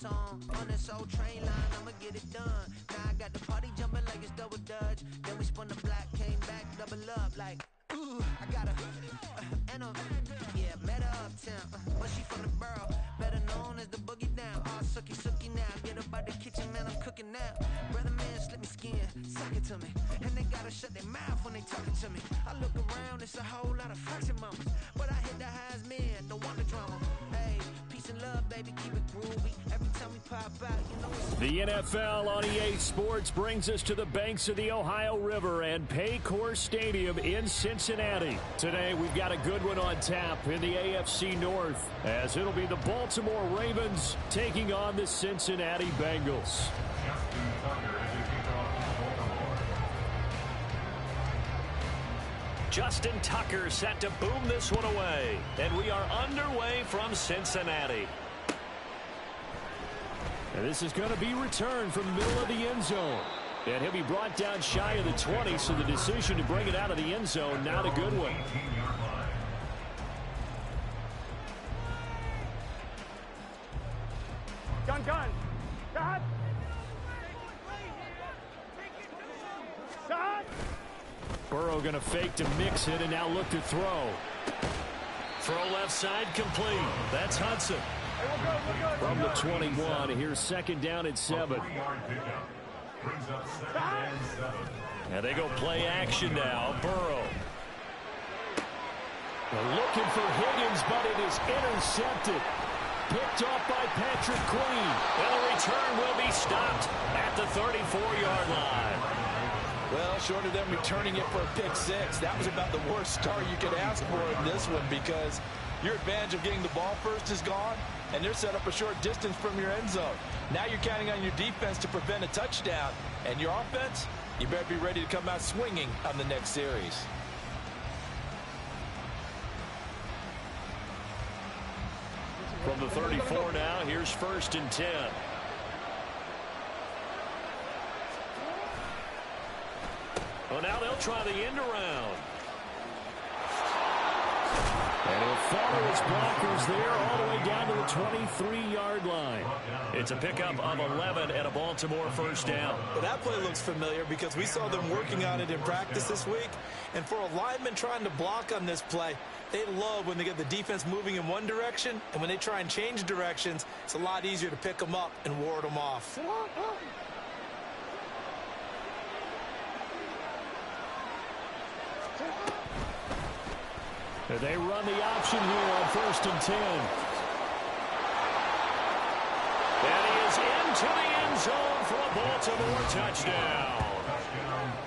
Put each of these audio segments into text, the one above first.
song on this old train line. I'ma get it done. Now I got the party jumping like it's double dutch. Then we spun the block, came back, double up like. Ooh, I got a and a yeah, met her uptown, but she from the borough, better known as the boogie down. All sucky now. Get up out the kitchen, man, I'm cooking now. Brother man, slip me skin, suck it to me, and they gotta shut their mouth when they talking to me. I look around, it's a whole lot of foxy mamas, but I hit the highs, man, don't want the drama. Hey, peace and love, baby, keep it groovy. Every time we pop out, you know it's the NFL on EA Sports brings us to the banks of the Ohio River and Paycor Stadium in Cincinnati. Today, we've got a good one on tap in the AFC North, as it'll be the Baltimore Ravens taking on the Cincinnati Bengals. Justin Tucker set to boom this one away, and we are underway from Cincinnati. And this is going to be returned from the middle of the end zone. And he'll be brought down shy of the 20, so the decision to bring it out of the end zone, not a good one. Gun. Burrow going to fake to mix it and now look to throw. Throw left side complete. That's Hudson. From the 21, here's second down at 7. And they go play action now. Burrow. They're looking for Higgins, but it is intercepted. Picked off by Patrick Queen. And the return will be stopped at the 34-yard line. Well, short of them returning it for a pick six, that was about the worst start you could ask for in this one, because your advantage of getting the ball first is gone, and they're set up a short distance from your end zone. Now you're counting on your defense to prevent a touchdown, and your offense, you better be ready to come out swinging on the next series. From the 34 now, here's first and 10. Well, now they'll try the end around. And he'll follow his blockers there all the way down to the 23-yard line. It's a pickup of 11 and a Baltimore first down. Well, that play looks familiar because we saw them working on it in practice this week. And for a lineman trying to block on this play, they love when they get the defense moving in one direction, and when they try and change directions, it's a lot easier to pick them up and ward them off. They run the option here on first and 10. And he is into the end zone for a Baltimore touchdown.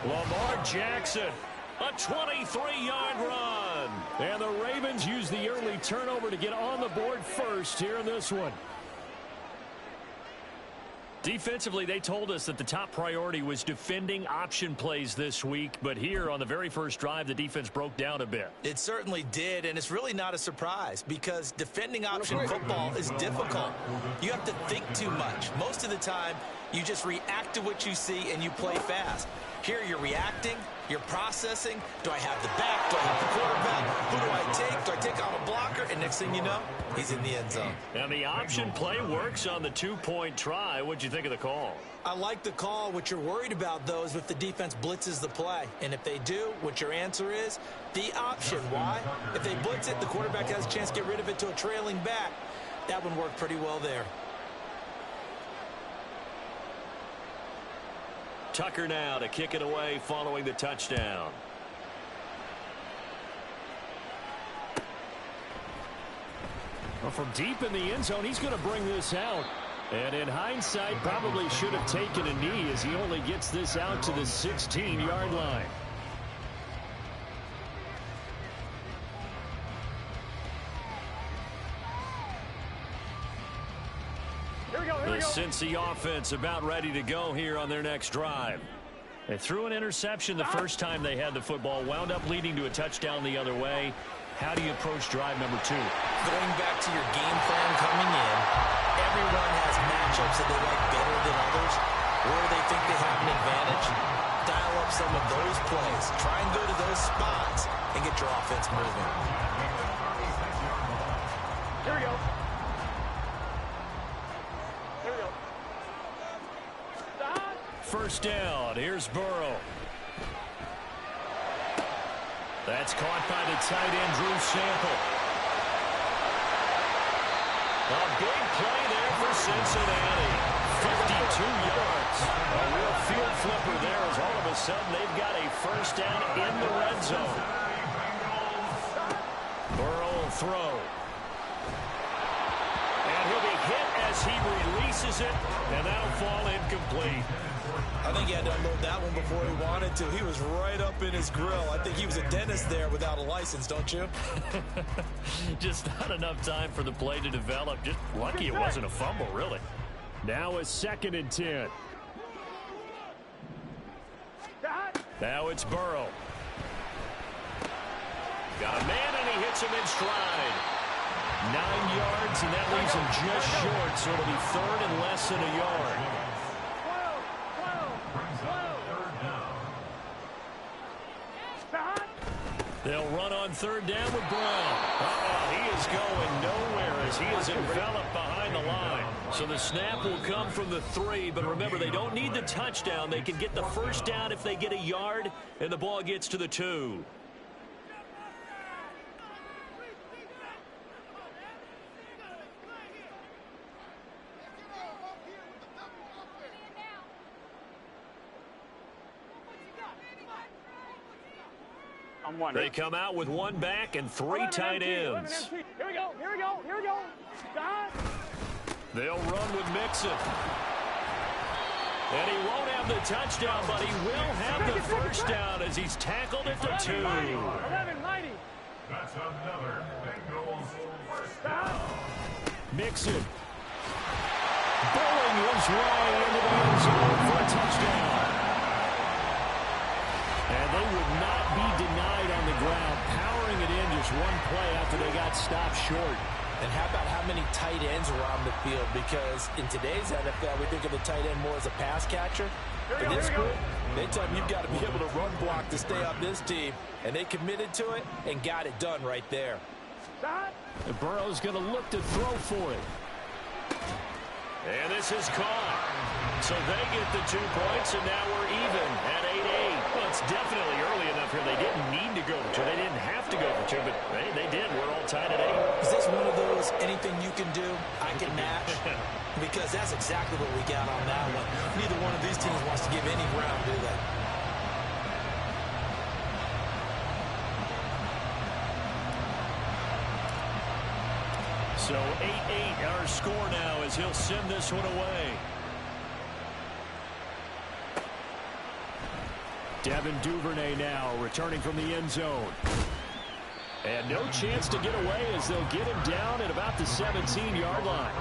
Lamar Jackson, a 23-yard run. And the Ravens use the early turnover to get on the board first here in this one. Defensively, they told us that the top priority was defending option plays this week. But here on the very first drive, the defense broke down a bit. It certainly did, and it's really not a surprise because defending option football is difficult. You have to think too much. Most of the time, you just react to what you see and you play fast. Here you're reacting, you're processing. Do I have the back? Do I have the quarterback? Who do I take? Do I take on a blocker? And next thing you know, he's in the end zone. And the option play works on the two-point try. What'd you think of the call? I like the call. What you're worried about, though, is if the defense blitzes the play. And if they do, what your answer is, the option. Why? If they blitz it, the quarterback has a chance to get rid of it to a trailing back. That one worked pretty well there. Tucker now to kick it away following the touchdown. Well, from deep in the end zone, he's going to bring this out. And in hindsight, probably should have taken a knee as he only gets this out to the 16-yard line. The Cincy offense about ready to go here on their next drive. They threw an interception the first time they had the football, wound up leading to a touchdown the other way. How do you approach drive number 2? Going back to your game plan coming in, everyone has matchups that they like better than others, or they think they have an advantage. Dial up some of those plays. Try and go to those spots and get your offense moving. Here we go. first down. Here's Burrow. That's caught by the tight end, Drew Sample. A big play there for Cincinnati. 52 yards. A real field flipper there as all of a sudden they've got a first down in the red zone. Burrow will throw. And he'll be hit as he releases it, and that'll fall incomplete. I think he had to unload that one before he wanted to. He was right up in his grill. I think he was a dentist there without a license, don't you? Just not enough time for the play to develop. Just lucky it wasn't a fumble, really. Now a 2nd and 10. Now it's Burrow. Got a man, and he hits him in stride. 9 yards, and that leaves him just short, so it'll be 3rd and less than a yard. They'll run on 3rd down with Brown. He is going nowhere as he is enveloped behind the line. So the snap will come from the 3, but remember, they don't need the touchdown. They can get the first down if they get a yard, and the ball gets to the 2. They come out with 1 back and 3 tight ends. Here we go. They'll run with Mixon. And he won't have the touchdown, but he will have the first down as he's tackled at the 2. 11, mighty. That's another Bengals first down. Mixon. Bowling his way into the end zone for a touchdown. And they would not be denied on the ground, powering it in just 1 play after they got stopped short. And how about how many tight ends are on the field? Because in today's NFL, we think of the tight end more as a pass catcher. For this group, they tell them you've got to be able to run block to stay on this team. And they committed to it and got it done right there. And Burrow's going to look to throw for it. And this is caught. So they get the 2 points, and now we're even at 8-8. Well, it's definitely early enough here. They didn't need to go for 2. They didn't have to go for 2, but they did. We're all tied at 8. Is this one of those anything you can do, I can match? Because that's exactly what we got on that one. Neither one of these teams wants to give any ground, do they? So 8-8 our score now as he'll send this one away. Devin Duvernay now returning from the end zone. And no chance to get away as they'll get him down at about the 17-yard line.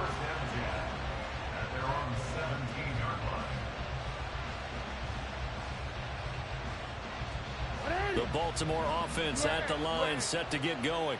The Baltimore offense at the line, set to get going.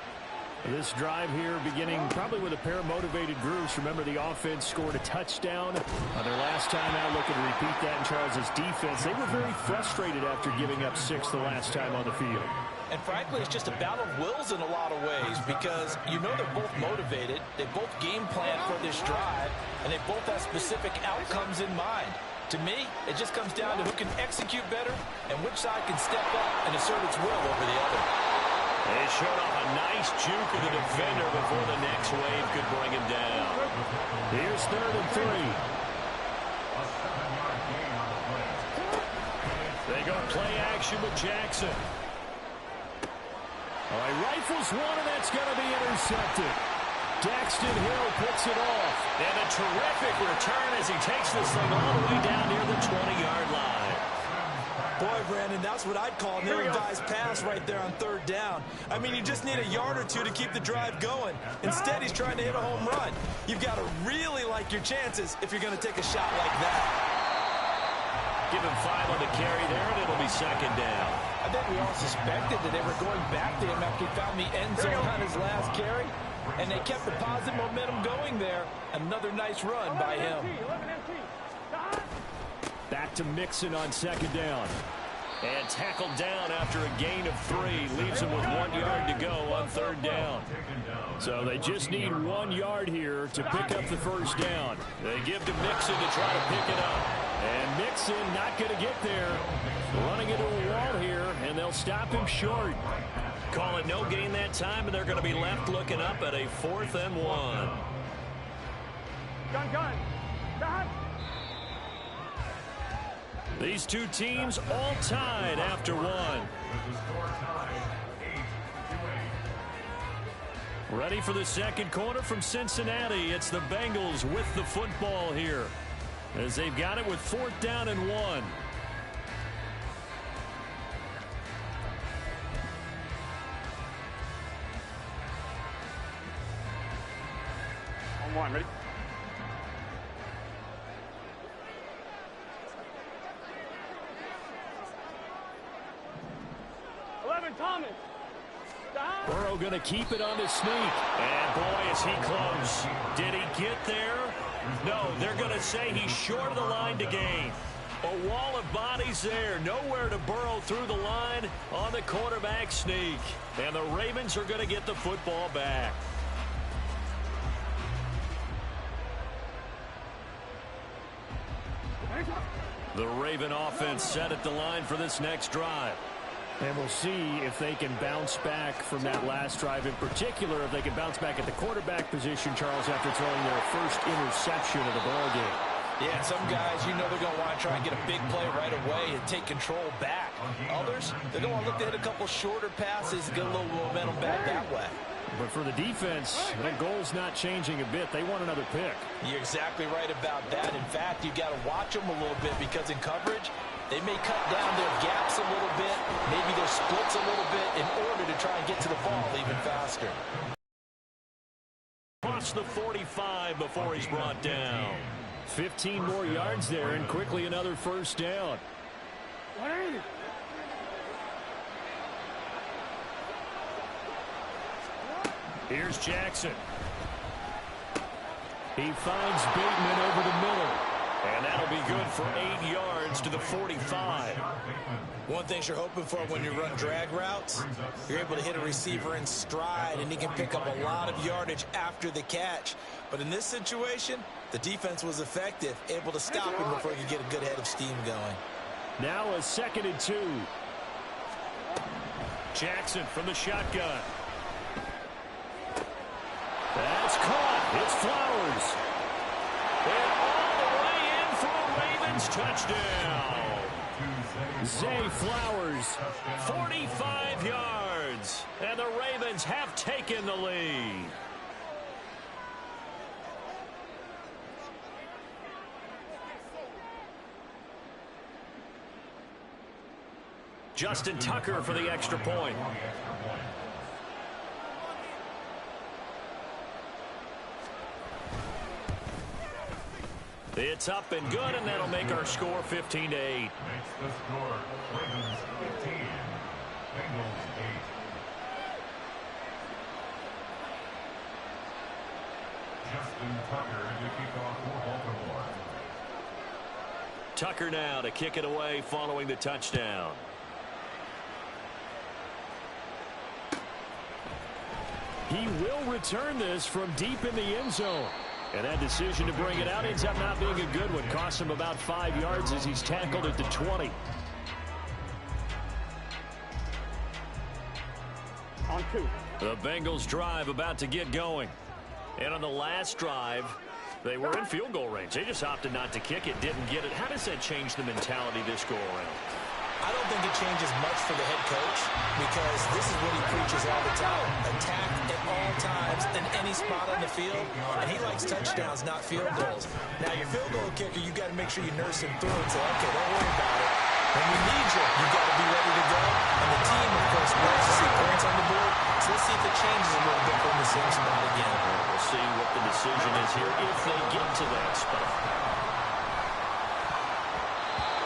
This drive here beginning probably with a pair of motivated groups. Remember, the offense scored a touchdown on their last time out. Looking to repeat that in Charles' defense. They were very frustrated after giving up 6 the last time on the field. And frankly, it's just a battle of wills in a lot of ways because you know they're both motivated. They both game plan for this drive, and they both have specific outcomes in mind. To me, it just comes down to who can execute better and which side can step up and assert its will over the other. They showed off a nice juke of the defender before the next wave could bring him down. Here's 3rd and 3. They go play action with Jackson. All right, rifles one, and that's going to be intercepted. Daxton Hill picks it off. And a terrific return as he takes this thing all the way down near the 20-yard line. Boy, Brandon, that's what I'd call an ill-advised pass right there on 3rd down. I mean, you just need a yard or 2 to keep the drive going. Instead, he's trying to hit a home run. You've got to really like your chances if you're going to take a shot like that. Give him 5 on the carry there, and it'll be 2nd down. I think we all suspected that they were going back to him after he found the end zone on his last carry, and they kept the positive momentum going there. Another nice run by him. Back to Mixon on 2nd down. And tackled down after a gain of 3. Leaves him with 1 yard to go on 3rd down. So they just need 1 yard here to pick up the first down. They give to Mixon to try to pick it up. And Mixon not going to get there. Running into a wall here, and they'll stop him short. Call it no gain that time, and they're going to be left looking up at a 4th and 1. Gun. These two teams all tied after one. Ready for the second quarter from Cincinnati. It's the Bengals with the football here, as they've got it with 4th down and 1. On 1, ready? Thomas. Burrow going to keep it on the sneak. And boy, is he close. Did he get there? No, they're going to say he's short of the line to gain. A wall of bodies there. Nowhere to Burrow through the line on the quarterback sneak. And the Ravens are going to get the football back. The Raven offense set at the line for this next drive. And we'll see if they can bounce back from that last drive. In particular, if they can bounce back at the quarterback position, Charles, after throwing their first interception of the ballgame. Yeah, some guys, you know they're going to want to try and get a big play right away and take control back. Others, they're going to want to look to hit a couple shorter passes and get a little momentum back that way. But for the defense, the goal's not changing a bit. They want another pick. You're exactly right about that. In fact, you've got to watch them a little bit because in coverage, they may cut down their gaps a little bit, maybe their splits a little bit in order to try and get to the ball even faster. Across the 45 before he's brought down. 15 more yards there, and quickly another first down. Here's Jackson. He finds Bateman over to Miller. And that'll be good for 8 yards to the 45. One thing you're hoping for when you run drag routes, you're able to hit a receiver in stride, and he can pick up a lot of yardage after the catch. But in this situation, the defense was effective, able to stop him before he could get a good head of steam going. Now a 2nd and 2. Jackson from the shotgun. That's caught. It's Flowers. And all the way in for a Ravens touchdown. Zay Flowers, 45 yards. And the Ravens have taken the lead. Justin Tucker for the extra point. It's up and good, and that'll make our score 15-8. Makes the score Ravens 15, Bengals 8. Justin Tucker to kick off for Baltimore. Tucker now to kick it away following the touchdown. He will return this from deep in the end zone. And that decision to bring it out ends up not being a good one. Costs him about 5 yards as he's tackled at the 20. On 2. The Bengals drive about to get going. And on the last drive, they were in field goal range. They just opted not to kick it, didn't get it. How does that change the mentality this go around? I don't think it changes much for the head coach because this is what he preaches all the time. Attack at all times in any spot on the field, and he likes touchdowns, not field goals. Now, your field goal kicker, you got to make sure you nurse him through and say, okay, don't worry about it. When we need you, you got to be ready to go. And the team, of course, wants to see points on the board. So let's see if it changes a little bit from the same spot again. We'll see what the decision is here if they get to that spot.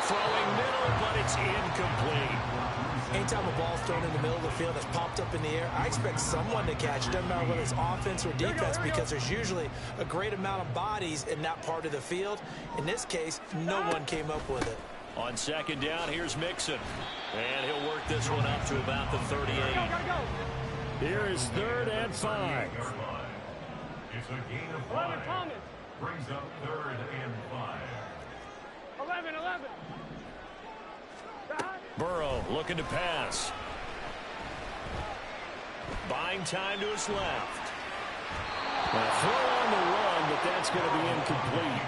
Throwing middle, but it's incomplete. Anytime a ball's thrown in the middle of the field that's popped up in the air, I expect someone to catch it. Doesn't matter whether it's offense or defense because there's usually a great amount of bodies in that part of the field. In this case, no one came up with it. On 2nd down, here's Mixon. And he'll work this one up to about the 38. Here is 3rd and 5. It's a gain of 5. Brings up 3rd and 5. 11. Burrow looking to pass. Buying time to his left. A throw on the run, but that's going to be incomplete.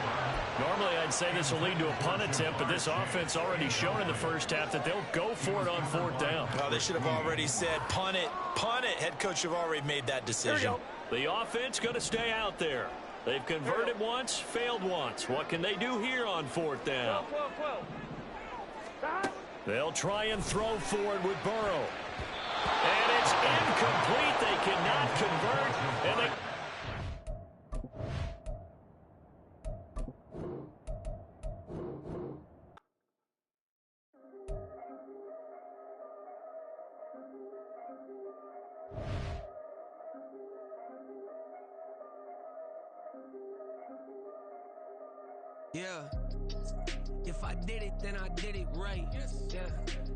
Normally, I'd say this will lead to a punt attempt, but this offense already shown in the first half that they'll go for it on 4th down. Oh, they should have already said, punt it, punt it. Head coach have already made that decision. The offense going to stay out there. They've converted once, failed once. What can they do here on 4th down? 12. They'll try and throw forward with Burrow. And it's incomplete. They cannot convert. And they... Yeah. If I did it, then I did it right. Yeah.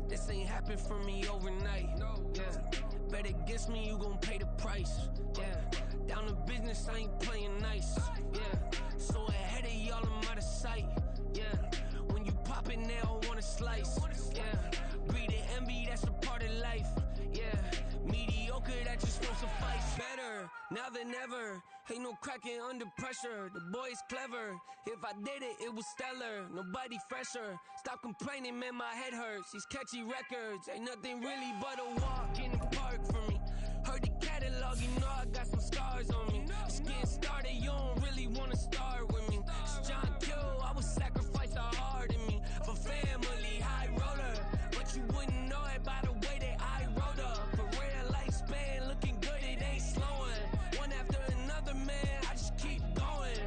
This ain't happened for me overnight. Yeah. Bet against me, you gon' pay the price. Yeah. Down to business, I ain't playing nice. Yeah. So ahead of y'all, I'm out of sight. Yeah. When you pop it, they don't wanna slice. Yeah. Greed and envy, that's a part of life. Yeah. Mediocre, that just won't suffice. Better now than ever. Ain't no cracking under pressure. The boy's clever. If I did it, it was stellar. Nobody fresher. Stop complaining, man, my head hurts. These catchy records ain't nothing really but a walk in the park for me. Heard the catalog, you know I got some scars on me. Just getting started, you don't really wanna start with me. It's John Kill, I would sacrifice a heart in me. For family, high roller. But you wouldn't know it by the way that I wrote up. For real lifespan, looking good, it ain't slowing. One after another, man, I just keep going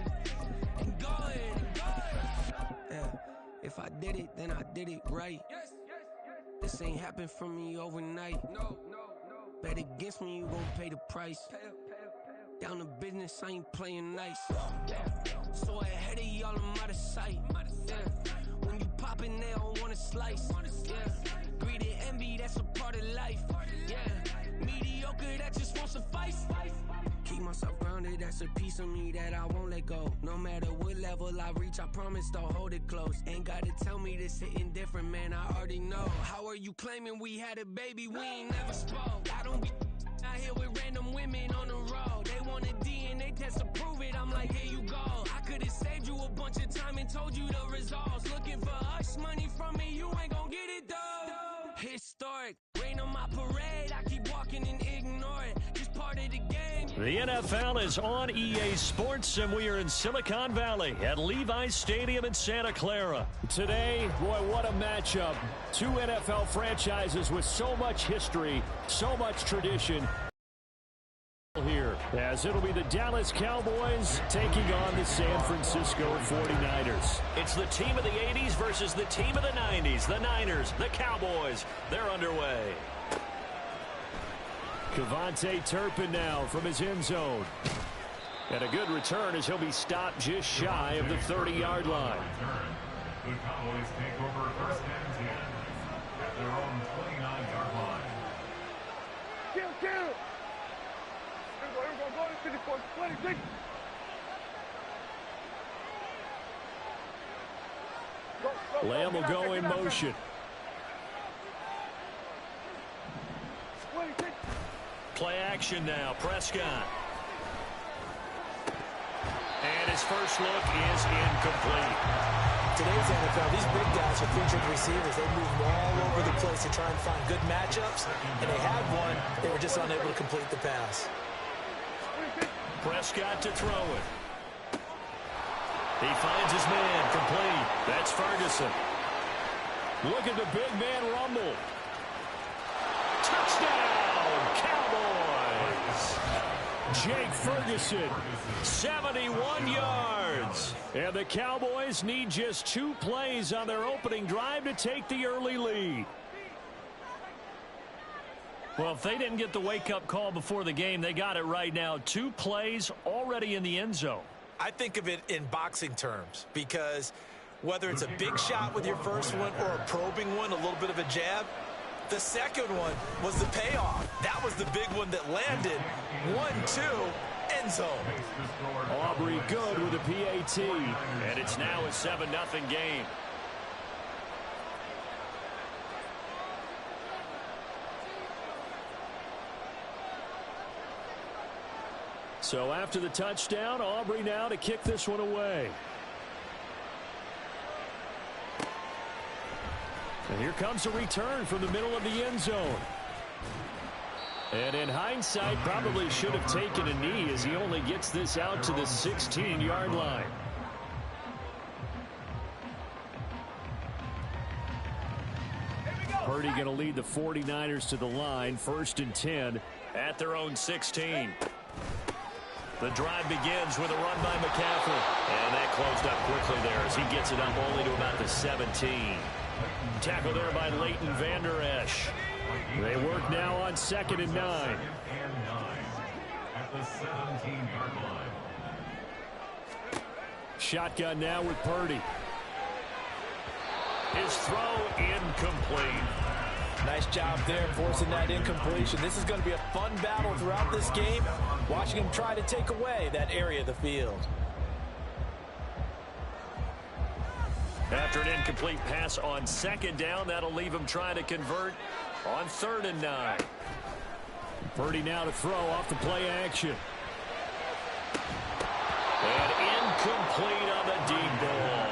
and going and going. Yeah, if I did it, then I did it right. This ain't happened for me overnight. No. Bet against me, you gon' pay the price. Down to business, I ain't playing nice. Yeah. So ahead of y'all, I'm out of sight. Yeah. When you poppin', they don't wanna slice. Yeah. Greed and envy, that's a part of life. Yeah. Mediocre, that just won't suffice. Keep myself grounded, that's a piece of me that I won't let go. No matter what level I reach, I promise to hold it close. Ain't gotta tell me this hitting different, man, I already know. How are you claiming we had a baby, we ain't never spoke? I don't be out here with random women on the road. They want a DNA test to prove it, I'm like, here you go. I could've saved you a bunch of time and told you the results. Looking for hush money from me, you ain't gon' get it though. Historic, rain on my parade, I keep walking and ignore it. Just part of the game. The NFL is on EA Sports, and we are in Silicon Valley at Levi's Stadium in Santa Clara. Today, boy, what a matchup. Two NFL franchises with so much history, so much tradition. Here, as it'll be the Dallas Cowboys taking on the San Francisco 49ers. It's the team of the 80s versus the team of the 90s. The Niners, the Cowboys, they're underway. Kevontae Turpin now from his end zone. And a good return as he'll be stopped just shy of the 30-yard line. The Cowboys take over first and 10 at their own 29-yard line. Kill. Go to 54, 26. Lamb will go in motion. 26. Play action now, Prescott. And his first look is incomplete. Today's NFL, these big guys are featured receivers. They move all over the place to try and find good matchups, and they had one. They were just unable to complete the pass. Prescott to throw it. He finds his man, complete. That's Ferguson. Look at the big man rumble. Touchdown, Cowboys! Jake Ferguson, 71 yards. And the Cowboys need just 2 plays on their opening drive to take the early lead. Well, if they didn't get the wake-up call before the game, they got it right now. 2 plays already in the end zone. I think of it in boxing terms because whether it's a big shot with your first one or a probing one, a little bit of a jab, the second one was the payoff. That was the big one that landed. 1-2, end zone. Aubrey good with a PAT. And it's now a 7-0 game. So after the touchdown, Aubrey now to kick this one away. And here comes a return from the middle of the end zone. And in hindsight, probably should have taken a knee as he only gets this out to the 16-yard line. Purdy going to lead the 49ers to the line, 1st and 10 at their own 16. The drive begins with a run by McCaffrey. And that closed up quickly there as he gets it up only to about the 17. Tackle there by Leighton Vander Esch. They work now on 2nd and 9. At the 17-yard line. Shotgun now with Purdy. His throw incomplete. Nice job there forcing that incompletion. This is going to be a fun battle throughout this game. Watching him try to take away that area of the field. After an incomplete pass on 2nd down, that'll leave him trying to convert on 3rd and 9. Purdy now to throw off the play action. And incomplete on the deep ball.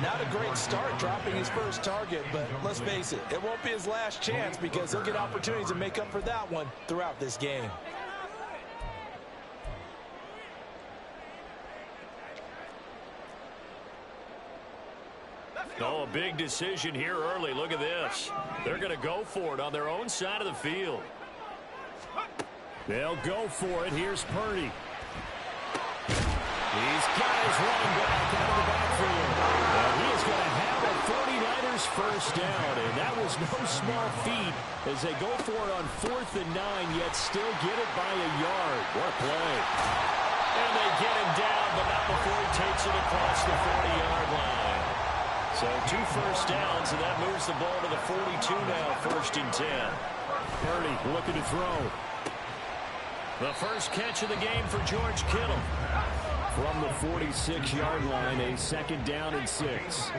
Not a great start dropping his first target, but let's face it, it won't be his last chance because he'll get opportunities to make up for that one throughout this game. Oh, a big decision here early. Look at this. They're going to go for it on their own side of the field. They'll go for it. Here's Purdy. He's got his running back out of the backfield. And he is going to have a 49ers first down. And that was no small feat as they go for it on 4th and 9, yet still get it by a yard. What a play. And they get him down, but not before he takes it across the 40-yard line. So 2 first downs, and that moves the ball to the 42 now, 1st and 10. Purdy looking to throw. The first catch of the game for George Kittle. From the 46-yard line, a 2nd down and 6.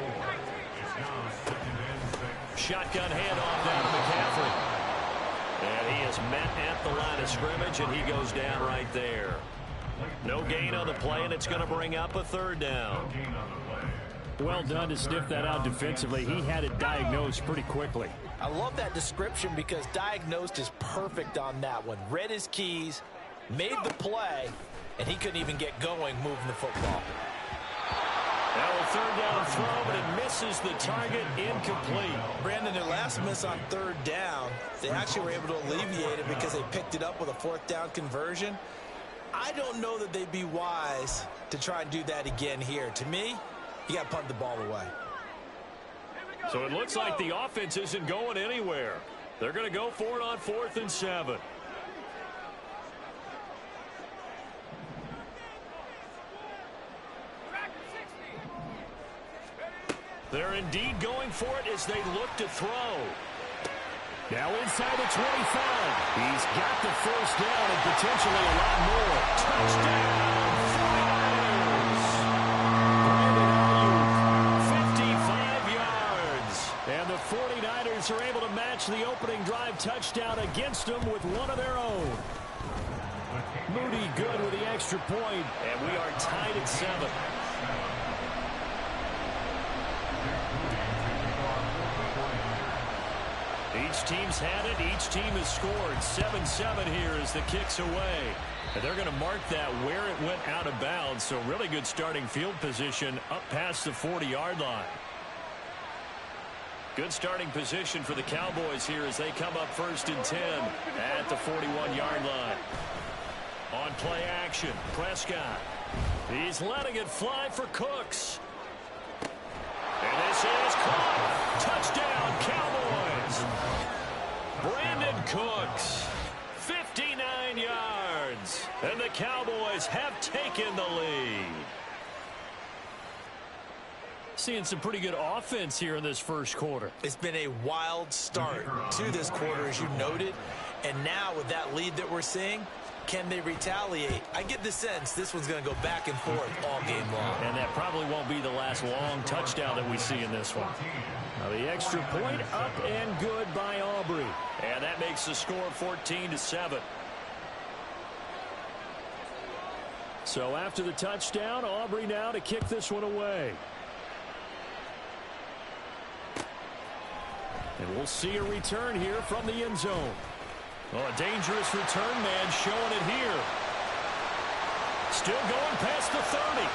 Shotgun handoff down to McCaffrey. And he is met at the line of scrimmage, and he goes down right there. No gain on the play, and it's going to bring up a 3rd down. Well done to sniff that out defensively. He had it diagnosed pretty quickly. I love that description because diagnosed is perfect on that one. Read his keys, made the play, and he couldn't even get going moving the football. Now a 3rd down throw, but it misses the target, incomplete. Brandon, their last miss on 3rd down, they actually were able to alleviate it because they picked it up with a 4th down conversion. I don't know that they'd be wise to try and do that again here. To me, you got to punt the ball away. So it looks like the offense isn't going anywhere. They're going to go for it on 4th and 7. They're indeed going for it as they look to throw. Now inside the 25. He's got the first down and potentially a lot more. Touchdown, 55 yards. And the 49ers are able to match the opening drive touchdown against them with one of their own. Moody good with the extra point. And we are tied at 7. Each team's had it. Each team has scored. 7-7 here as the kick's away. And they're going to mark that where it went out of bounds. So really good starting field position up past the 40-yard line. Good starting position for the Cowboys here as they come up 1st and 10 at the 41-yard line. On play action, Prescott. He's letting it fly for Cooks. And this is caught. Touchdown, Cowboys. Brandon Cooks, 59 yards. And the Cowboys have taken the lead. Seeing some pretty good offense here in this first quarter. It's been a wild start to this quarter, as you noted. And now with that lead that we're seeing, can they retaliate? I get the sense this one's going to go back and forth all game long. And that probably won't be the last long touchdown that we see in this one. Now the extra point up and good by Aubrey. And that makes the score 14-7. So after the touchdown, Aubrey now to kick this one away. And we'll see a return here from the end zone. Oh, a dangerous return man showing it here. Still going past the 30.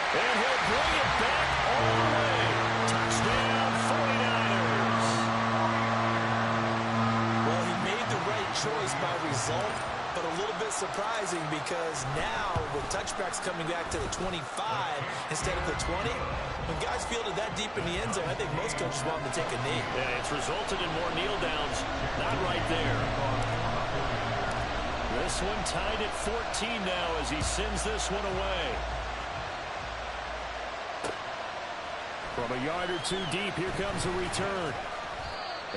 And he'll bring it back all the way. Touchdown, 49ers. Well, he made the right choice by result, but a little bit surprising because now with touchbacks coming back to the 25 instead of the 20, when guys fielded that deep in the end zone, I think most coaches want them to take a knee. Yeah, it's resulted in more kneel downs. Not right there. This one tied at 14 now as he sends this one away. From a yard or two deep, here comes a return.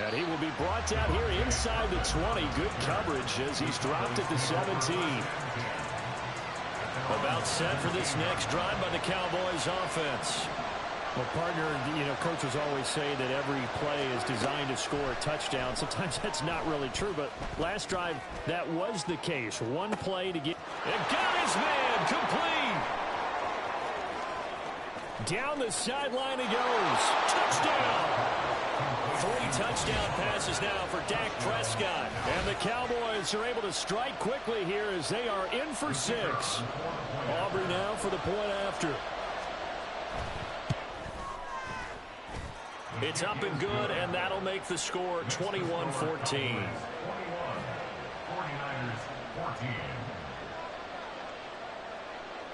And he will be brought down here inside the 20. Good coverage as he's dropped at the 17. About set for this next drive by the Cowboys offense. Well, partner, coaches always say that every play is designed to score a touchdown. Sometimes that's not really true, but last drive, that was the case. One play to get... And got his man complete. Down the sideline he goes. Touchdown. 3 touchdown passes now for Dak Prescott. And the Cowboys are able to strike quickly here as they are in for 6. Aubrey now for the point after. It's up and good, and that'll make the score 21-14. 49ers 14.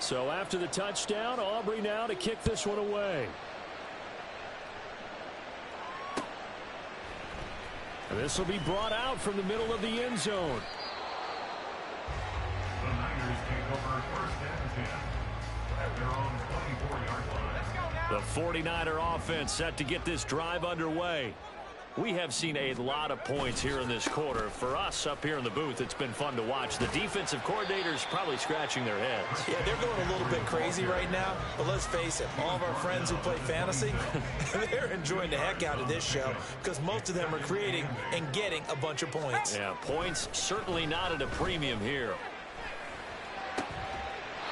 So after the touchdown, Aubrey now to kick this one away. This will be brought out from the middle of the end zone. The Niners take over first and 10 at their own 24-yard line. The 49er offense set to get this drive underway. We have seen a lot of points here in this quarter. For us up here in the booth, it's been fun to watch. The defensive coordinators probably scratching their heads. Yeah, they're going a little bit crazy right now, but let's face it, all of our friends who play fantasy, they're enjoying the heck out of this show because most of them are creating and getting a bunch of points. Yeah, points certainly not at a premium here.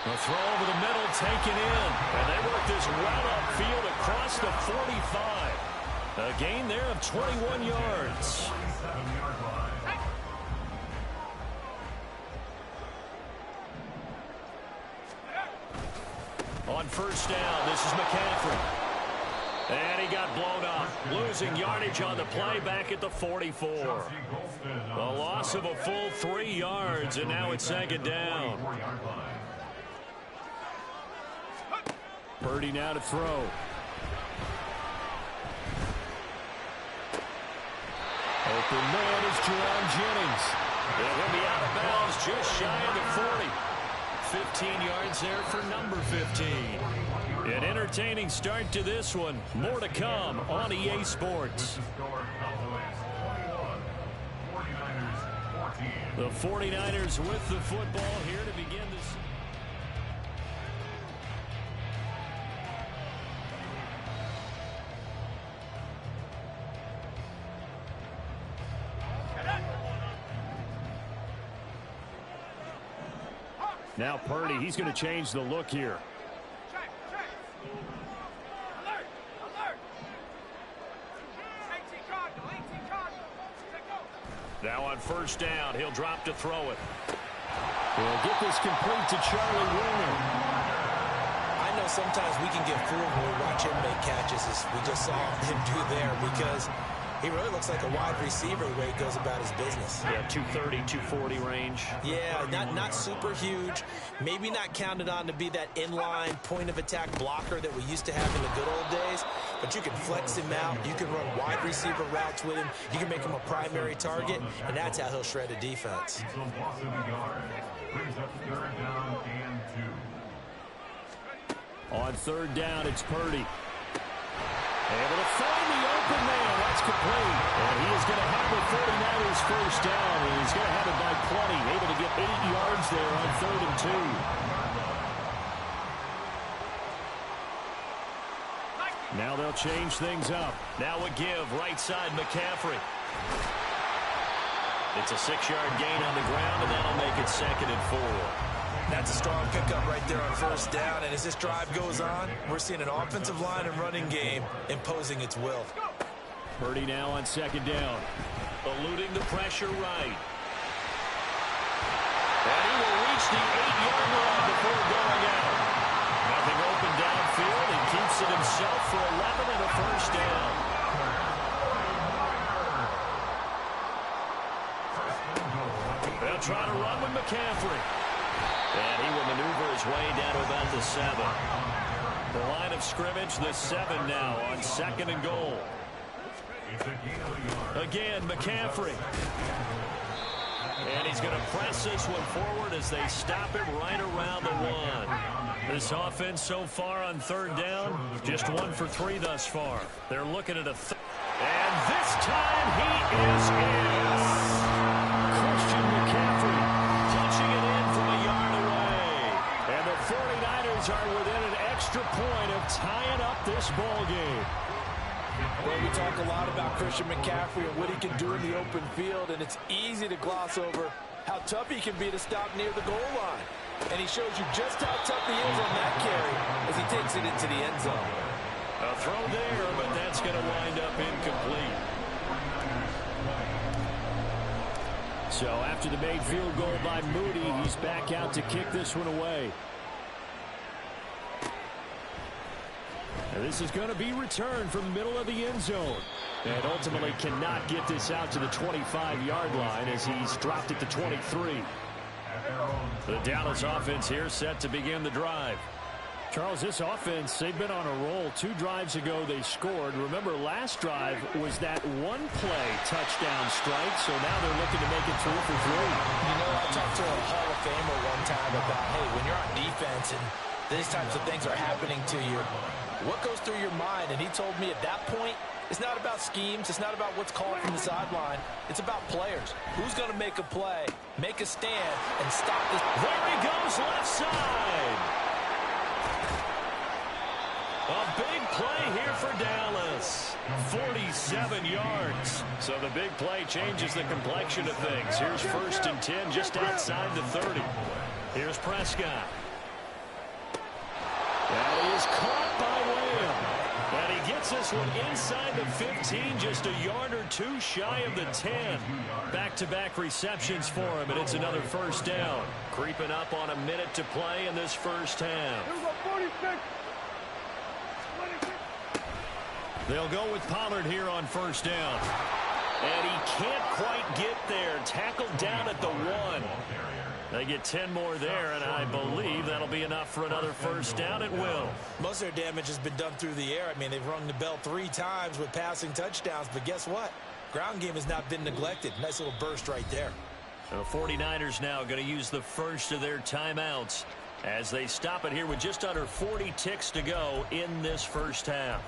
A throw over the middle, taken in. And they work this well upfield across the 45. A gain there of 21 yards. On first down, this is McCaffrey. And he got blown up. Losing yardage on the play back at the 44. A loss of a full 3 yards, and now it's second down. Purdy now to throw. Open man is Jerron Jennings. And he'll be out of bounds just shy of the 40. 15 yards there for number 15. An entertaining start to this one. More to come on EA Sports. The 49ers with the football here to begin this. Now Purdy, he's going to change the look here. Check. Alert. 18 Cardinal. Now on first down, he'll drop to throw it. We'll get this complete to Charlie Woerner. I know sometimes we can get fooled when we watch him make catches, as we just saw him do there, because he really looks like a wide receiver the way he goes about his business. Yeah, 230, 240 range. Yeah, not super huge. Maybe not counted on to be that inline point-of-attack blocker that we used to have in the good old days. But you can flex him out. You can run wide receiver routes with him. You can make him a primary target, and that's how he'll shred a defense. Brings up third down and 2. On third down, it's Purdy. Able to find the open man. That's complete. And he is going to have the 49ers first down. And he's going to have it by plenty. Able to get 8 yards there on 3rd and 2. Now they'll change things up. Now a give, right side McCaffrey. It's a 6-yard gain on the ground, and that'll make it 2nd and 4. That's a strong pickup right there on 1st down. And as this drive goes on, we're seeing an offensive line and running game imposing its will. Purdy now on 2nd down. Eluding the pressure right. And he will reach the 8-yard line before going out. Nothing open downfield. He keeps it himself for 11 and a 1st down. They'll try to run with McCaffrey. And he will maneuver his way down to about the 7. The line of scrimmage, the 7 now on 2nd and goal. Again, McCaffrey. And he's going to press this one forward as they stop him right around the 1. This offense so far on 3rd down, just 1 for 3 thus far. They're looking at a and this time he is in. Christian McCaffrey punching it in from a yard away. And the 49ers are within an extra point of tying up this ball game. Well, we talk a lot about Christian McCaffrey and what he can do in the open field, and it's easy to gloss over how tough he can be to stop near the goal line. And he shows you just how tough he is on that carry as he takes it into the end zone. A throw there, but that's going to wind up incomplete. So after the made field goal by Moody, he's back out to kick this one away. And this is going to be returned from the middle of the end zone. And ultimately cannot get this out to the 25-yard line as he's dropped it to 23. The Dallas offense here set to begin the drive. Charles, this offense, they've been on a roll. 2 drives ago they scored. Remember, last drive was that one-play touchdown strike, so now they're looking to make it 3 for 3. You know, I talked to a Hall of Famer one time about, hey, when you're on defense and these types of things are happening to you, what goes through your mind? And he told me at that point, it's not about schemes. It's not about what's called from the sideline. It's about players. Who's going to make a play, make a stand, and stop this? There he goes, left side. A big play here for Dallas. 47 yards. So the big play changes the complexion of things. Here's 1st and 10 just outside the 30. Here's Prescott. That is caught by Lamb. And he gets this one inside the 15, just a yard or 2 shy of the 10. Back-to-back receptions for him, and it's another 1st down. Creeping up on a minute to play in this first half. They'll go with Pollard here on 1st down. And he can't quite get there. Tackled down at the 1. They get 10 more there, and I believe that'll be enough for another 1st down. It will. Most of their damage has been done through the air. I mean, they've rung the bell 3 times with passing touchdowns, but guess what? Ground game has not been neglected. Nice little burst right there. The 49ers now going to use the first of their timeouts as they stop it here with just under 40 ticks to go in this first half.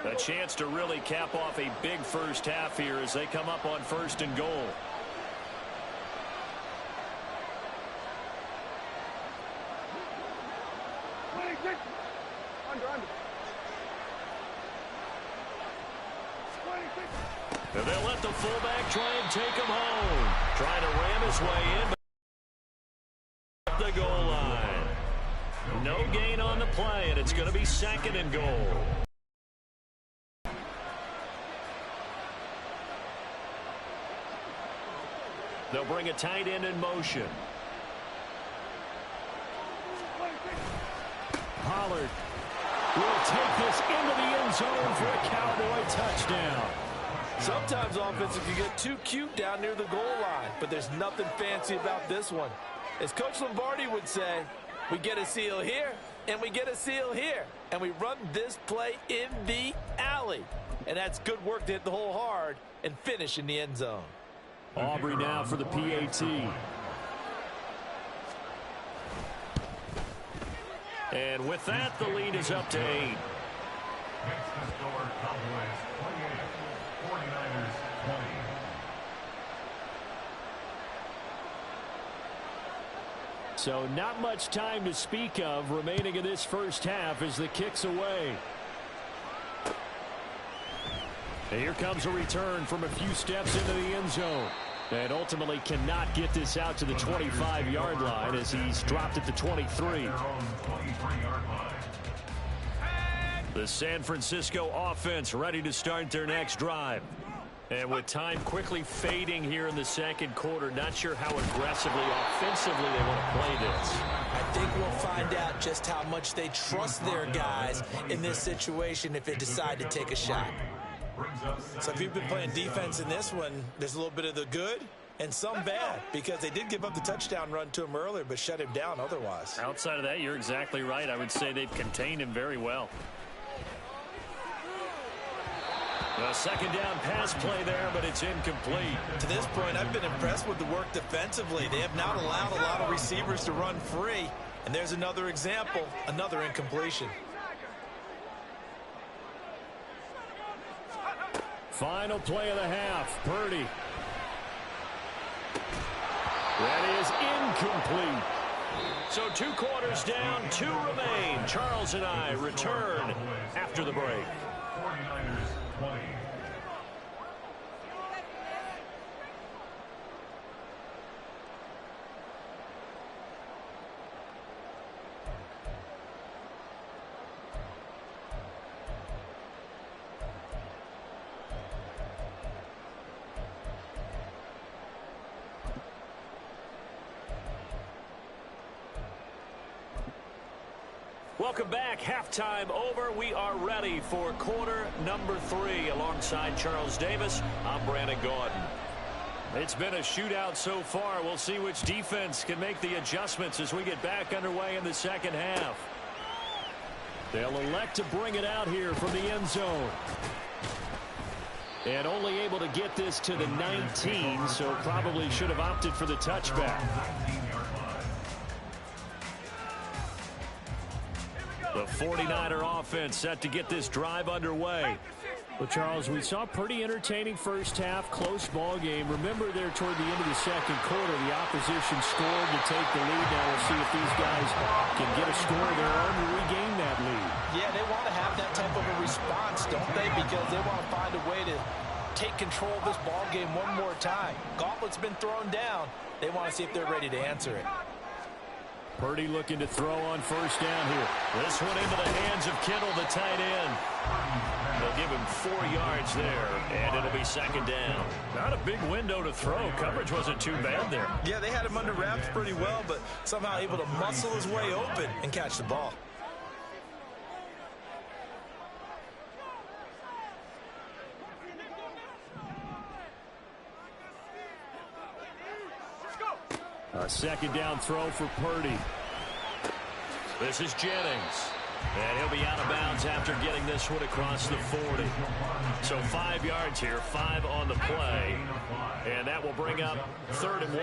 A chance to really cap off a big first half here as they come up on 1st and goal. And they'll let the fullback try and take him home. Trying to ram his way in. The goal line. No gain on the play, and it's going to be 2nd and goal. They'll bring a tight end in motion. Pollard will take this into the end zone for a Cowboy touchdown. Sometimes offenses can get too cute down near the goal line, but there's nothing fancy about this one. As Coach Lombardi would say, we get a seal here, and we get a seal here, and we run this play in the alley. And that's good work to hit the hole hard and finish in the end zone. Aubrey now for the PAT. And with that, the lead is up to 8. Next to score, Cowboys 28, 49ers 20. So not much time to speak of remaining in this first half as the kick's away. Here comes a return from a few steps into the end zone. And ultimately cannot get this out to the 25-yard line as he's dropped at the 23. The San Francisco offense ready to start their next drive. And with time quickly fading here in the second quarter, not sure how aggressively, offensively they want to play this. I think we'll find out just how much they trust their guys in this situation if they decide to take a shot. So if you've been playing defense in this one, there's a little bit of the good and some bad, because they did give up the touchdown run to him earlier but shut him down otherwise. Outside of that, you're exactly right. I would say they've contained him very well. A second down pass play there, but it's incomplete. To this point, I've been impressed with the work defensively. They have not allowed a lot of receivers to run free. And there's another example, another incompletion. Final play of the half. Purdy. That is incomplete. So 2 quarters down, 2 remain. Charles and I return after the break. 49ers 20. Welcome back. Halftime over. We are ready for quarter number 3. Alongside Charles Davis, I'm Brandon Gaudin. It's been a shootout so far. We'll see which defense can make the adjustments as we get back underway in the second half. They'll elect to bring it out here from the end zone. And only able to get this to the 19, so probably should have opted for the touchback. The 49er offense set to get this drive underway. Well, Charles, we saw a pretty entertaining first half, close ball game. Remember there toward the end of the second quarter, the opposition scored to take the lead. Now we'll see if these guys can get a score of their own to regain that lead. Yeah, they want to have that type of a response, don't they? Because they want to find a way to take control of this ball game one more time. Gauntlet's been thrown down. They want to see if they're ready to answer it. Purdy looking to throw on first down here. This one into the hands of Kittle, the tight end. They'll give him 4 yards there, and it'll be second down. Not a big window to throw. Coverage wasn't too bad there. Yeah, they had him under wraps pretty well, but somehow able to muscle his way open and catch the ball. A second down throw for Purdy. This is Jennings. And he'll be out of bounds after getting this one across the 40. So 5 yards here, 5 on the play. And that will bring up 3rd and 1.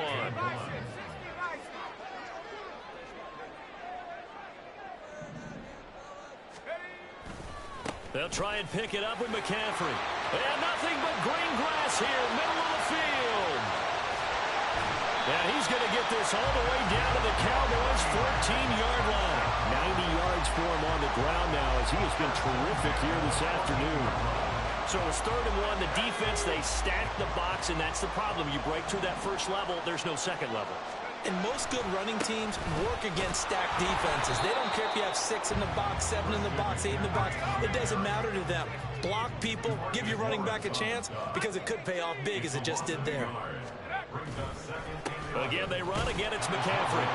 They'll try and pick it up with McCaffrey. And nothing but green grass here, middle of the field. And he's going to get this all the way down to the Cowboys' 14-yard line. 90 yards for him on the ground now as he has been terrific here this afternoon. So it's 3rd and 1. The defense, they stack the box, and that's the problem. You break through that first level, there's no second level. And most good running teams work against stacked defenses. They don't care if you have 6 in the box, 7 in the box, 8 in the box. It doesn't matter to them. Block people, give your running back a chance, because it could pay off big as it just did there. Again, they run. Again, it's McCaffrey.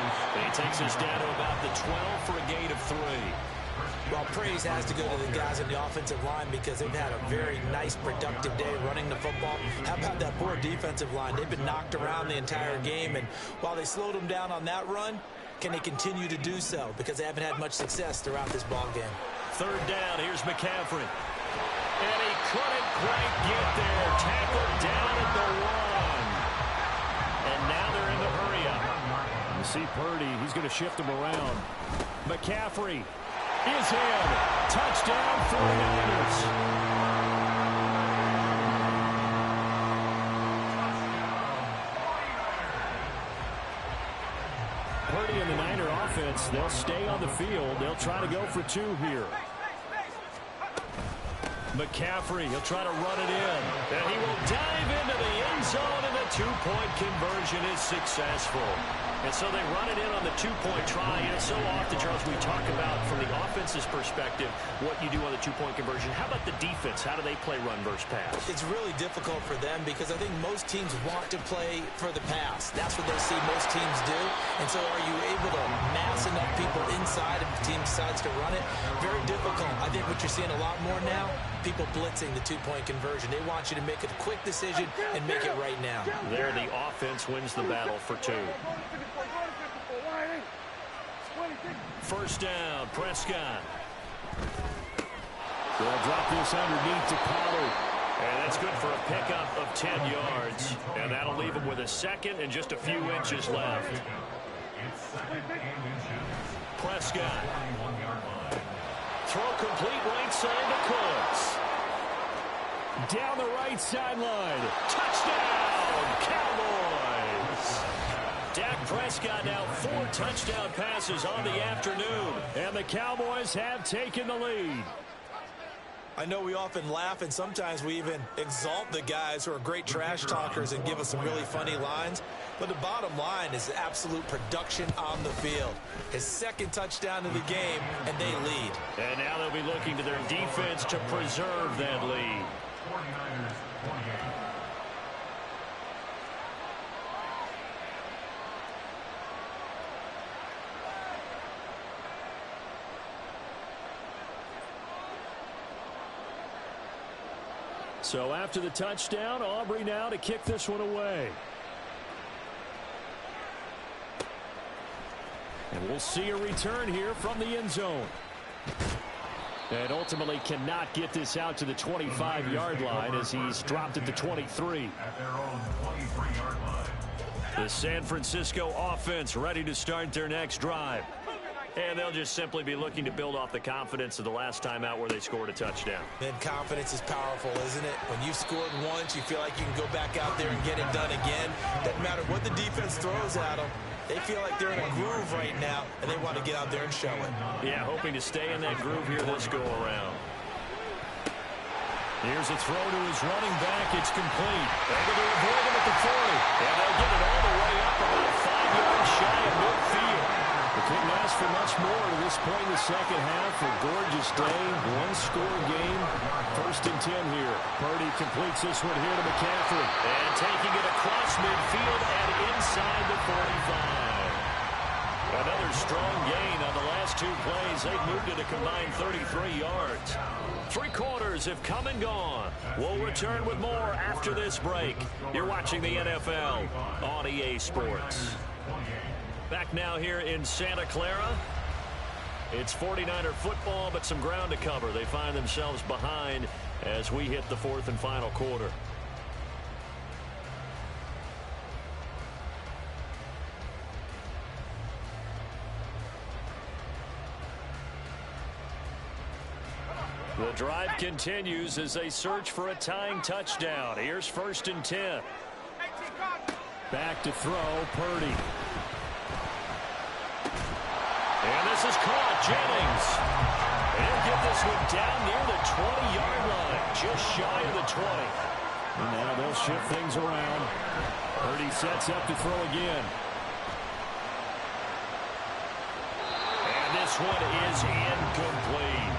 He takes us down to about the 12 for a gain of 3. Well, praise has to go to the guys on the offensive line because they've had a very nice, productive day running the football. How about that poor defensive line? They've been knocked around the entire game, and while they slowed them down on that run, can they continue to do so? Because they haven't had much success throughout this ball game. 3rd down. Here's McCaffrey. And he couldn't quite get there. Tackled down at the 1. And now they're in the hurry-up. You see Purdy, he's going to shift him around. McCaffrey is in. Touchdown 49ers. Purdy and the Niner offense, they'll stay on the field. They'll try to go for 2 here. McCaffrey, he'll try to run it in. And he will dive into the end zone, and the two-point conversion is successful. And so they run it in on the two-point try. And so often, Charles, we talk about, from the offense's perspective, what you do on the two-point conversion. How about the defense? How do they play run versus pass? It's really difficult for them because I think most teams want to play for the pass. That's what they see most teams do. And so are you able to mass enough people inside if the team decides to run it? Very difficult. I think what you're seeing a lot more now, people blitzing the two-point conversion. They want you to make a quick decision and make it right now. There, the offense wins the battle for two. First down, Prescott. They'll drop this underneath to Pollard. And that's good for a pickup of 10 yards. And that'll leave him with a second and just a few inches left. Prescott. Throw complete right side to Cooks. Down the right sideline. Touchdown, Cowboys. Dak Prescott now 4 touchdown passes on the afternoon. And the Cowboys have taken the lead. I know we often laugh, and sometimes we even exalt the guys who are great trash talkers and give us some really funny lines. But the bottom line is absolute production on the field. His second touchdown in the game, and they lead. And now they'll be looking to their defense to preserve that lead. 49ers 28. So after the touchdown, Aubrey now to kick this one away. And we'll see a return here from the end zone. And ultimately cannot get this out to the 25-yard line as he's dropped at the 23. At their own 23-yard line. The San Francisco offense ready to start their next drive. And they'll just simply be looking to build off the confidence of the last time out where they scored a touchdown. Man, confidence is powerful, isn't it? When you've scored once, you feel like you can go back out there and get it done again. Doesn't matter what the defense throws at them. They feel like they're in a groove right now, and they want to get out there and show it. Yeah, hoping to stay in that groove here this go-around. Here's a throw to his running back. It's complete. Able to avoid him at the 40. And they'll get it all the way up about 5 yards shy of midfield. They couldn't ask for much more to this point in the second half. A gorgeous day, one-score game. First and 10 here. Purdy completes this one here to McCaffrey. And taking it across midfield and inside the 45. Another strong gain on the last 2 plays. They've moved it a combined 33 yards. 3 quarters have come and gone. We'll return with more after this break. You're watching the NFL on EA Sports. Back now here in Santa Clara. It's 49er football, but some ground to cover. They find themselves behind as we hit the 4th and final quarter. The drive continues as they search for a tying touchdown. Here's 1st and 10. Back to throw, Purdy. And this is caught, Jennings. He'll get this one down near the 20-yard line, just shy of the 20. And now they'll shift things around. Purdy sets up to throw again. And this one is incomplete.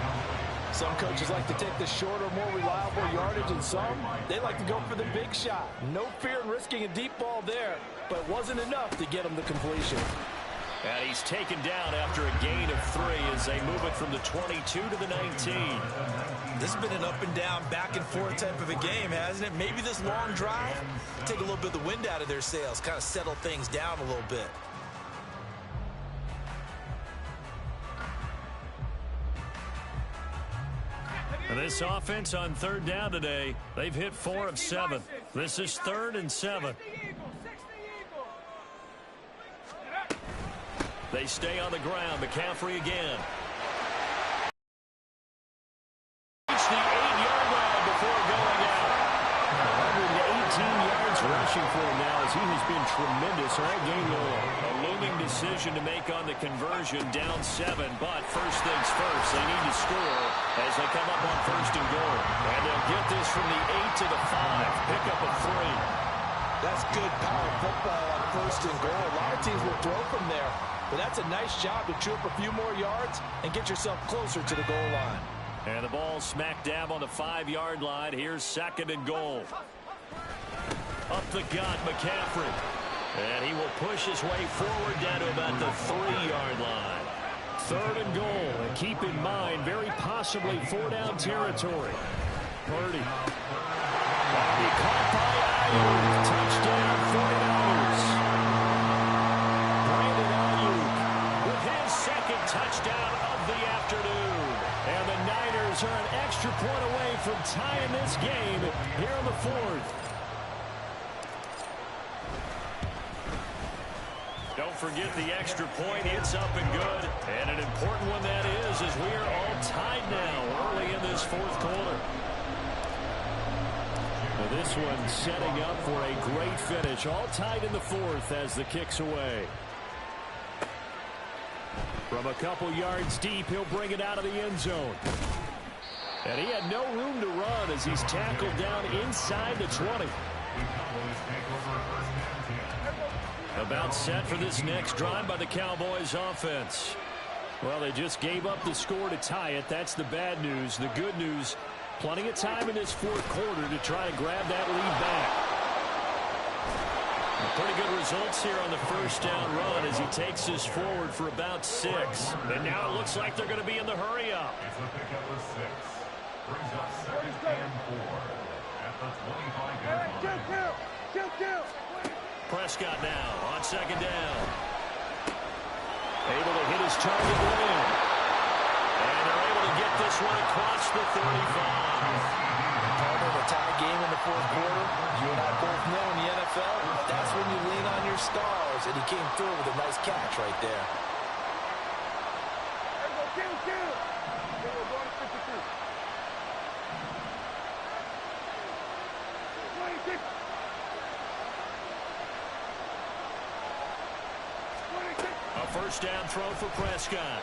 Some coaches like to take the shorter, more reliable yardage, and some, they like to go for the big shot. No fear in risking a deep ball there, but it wasn't enough to get him the completion. And he's taken down after a gain of 3 as they move it from the 22 to the 19. This has been an up and down, back and forth type of a game, hasn't it? Maybe this long drive, take a little bit of the wind out of their sails, kind of settle things down a little bit. And this offense on 3rd down today, they've hit 4 of 7. This is 3rd and 7. They stay on the ground. McCaffrey again. Reach the 8-yard line before going out. 118 yards rushing for him now as He has been tremendous all game long. A looming decision to make on the conversion, down 7. But first things first, they need to score as they come up on first and goal. And they'll get this from the 8 to the 5. Pick up a 3. That's good power football on first and goal. A lot of teams will throw from there. But that's a nice job to chew up a few more yards and get yourself closer to the goal line. And the ball smack dab on the 5-yard line. Here's second and goal. Up the gut, McCaffrey. And he will push his way forward down to about the 3-yard line. Third and goal. And keep in mind, very possibly 4-down territory. Purdy. He caught by Ayuk. Touchdown, 49ers. Brandon Ayuk with his second touchdown of the afternoon. And the Niners are an extra point away from tying this game here in the 4th. Don't forget the extra point. It's up and good. And an important one that is, as we are all tied now early in this 4th quarter. Now this one setting up for a great finish. All tied in the 4th as the kick's away. From a couple yards deep, he'll bring it out of the end zone. And he had no room to run as he's tackled down inside the 20. About set for this next drive by the Cowboys offense. Well, they just gave up the score to tie it. That's the bad news. The good news, plenty of time in this 4th quarter to try to grab that lead back. Pretty good results here on the first down run as he takes this forward for about 6. And now it looks like they're going to be in the hurry up. It's a pickup of 6. Brings up second and 4 at the 25-yard line. Prescott now on second down. Able to hit his target man. And they're able to get this one across the 35. Part of a tie game in the 4th quarter. You and I both know in the NFL, that's when you lean on your stars. And he came through with a nice catch right there. A first down throw for Prescott.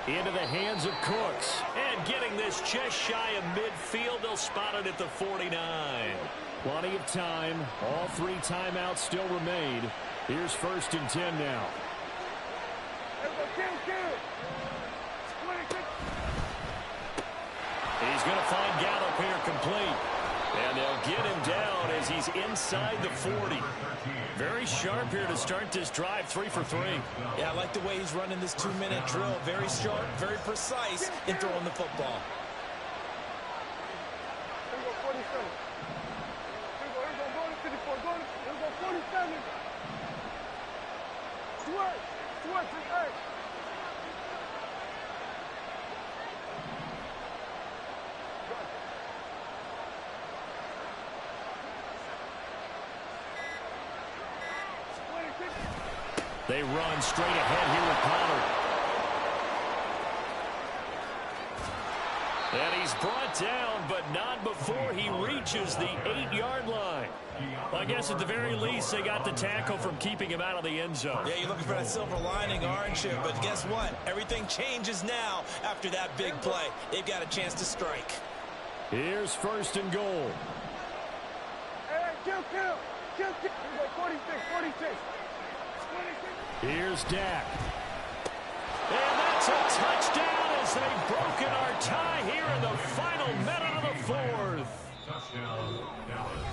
Into the hands of Cooks. And getting this just shy of midfield. They'll spot it at the 49. Plenty of time. All 3 timeouts still remain. Here's first and 10 now. He's going to find Gallup here complete. And they'll get him down as he's inside the 40. Very sharp here to start this drive, 3 for 3. Yeah, I like the way he's running this 2-minute drill. Very sharp, very precise in throwing the football. They run straight ahead here with Pollard. And he's brought down, but not before he reaches the 8-yard line. I guess at the very least, they got the tackle from keeping him out of the end zone. Yeah, you're looking for that silver lining, aren't you? But guess what? Everything changes now after that big play. They've got a chance to strike. Here's first and goal. Kill. 46. Here's Dak. And that's a touchdown as they've broken our tie here in the final minute of the 4th. Touchdown, Dallas.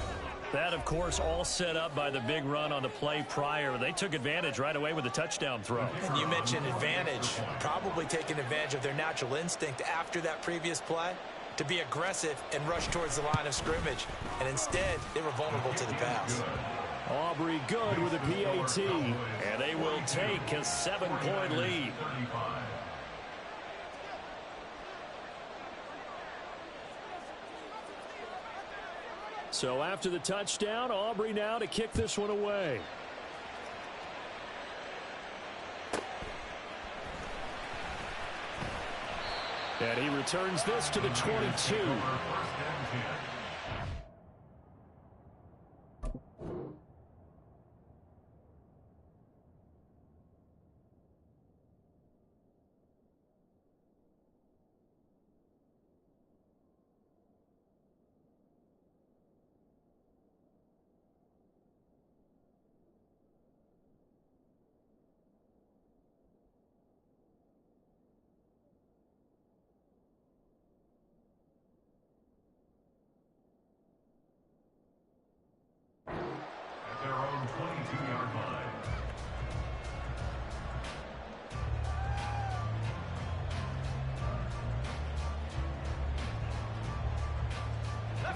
That, of course, all set up by the big run on the play prior. They took advantage right away with the touchdown throw. And you mentioned advantage, probably taking advantage of their natural instinct after that previous play to be aggressive and rush towards the line of scrimmage. And instead, they were vulnerable to the pass. Aubrey good with a PAT. And they will take a 7-point lead. So after the touchdown, Aubrey now to kick this one away. And he returns this to the 22.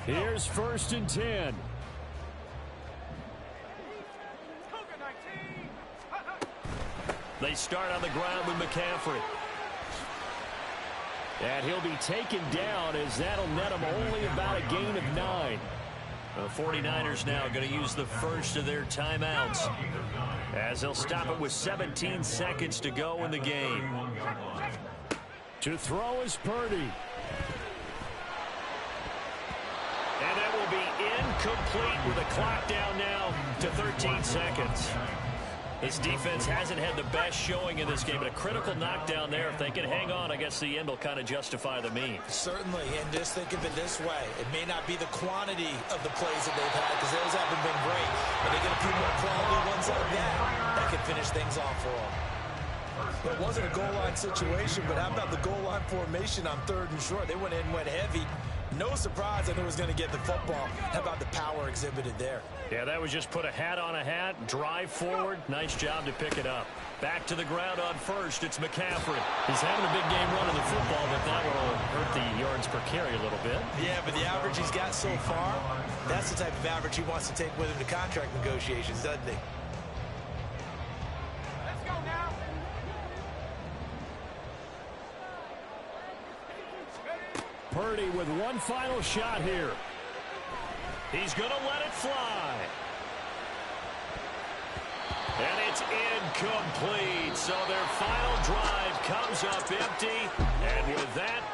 Here's 1st and 10. They start on the ground with McCaffrey. And he'll be taken down as that'll net him only about a gain of 9. The 49ers now going to use the first of their timeouts as they'll stop it with 17 seconds to go in the game. To throw is Purdy. And that will be incomplete with the clock down now to 13 seconds. This defense hasn't had the best showing in this game, but a critical knockdown there. If they can hang on, I guess the end will kind of justify the means. Certainly, and just think of it this way. It may not be the quantity of the plays that they've had, because those haven't been great, but they get a few more quality ones like that can finish things off for them. It wasn't a goal line situation, but how about the goal line formation on 3rd and short? They went in and went heavy. No surprise I knew it was going to get the football. How about the power exhibited there? Yeah, that was just put a hat on a hat, drive forward. Nice job to pick it up. Back to the ground on first. It's McCaffrey. He's having a big game running the football, but that will hurt the yards per carry a little bit. Yeah, but the average he's got so far, that's the type of average he wants to take with him to contract negotiations, doesn't he? Let's go now. Purdy with one final shot here. He's going to let it fly. And it's incomplete. So their final drive comes up empty. And with that, the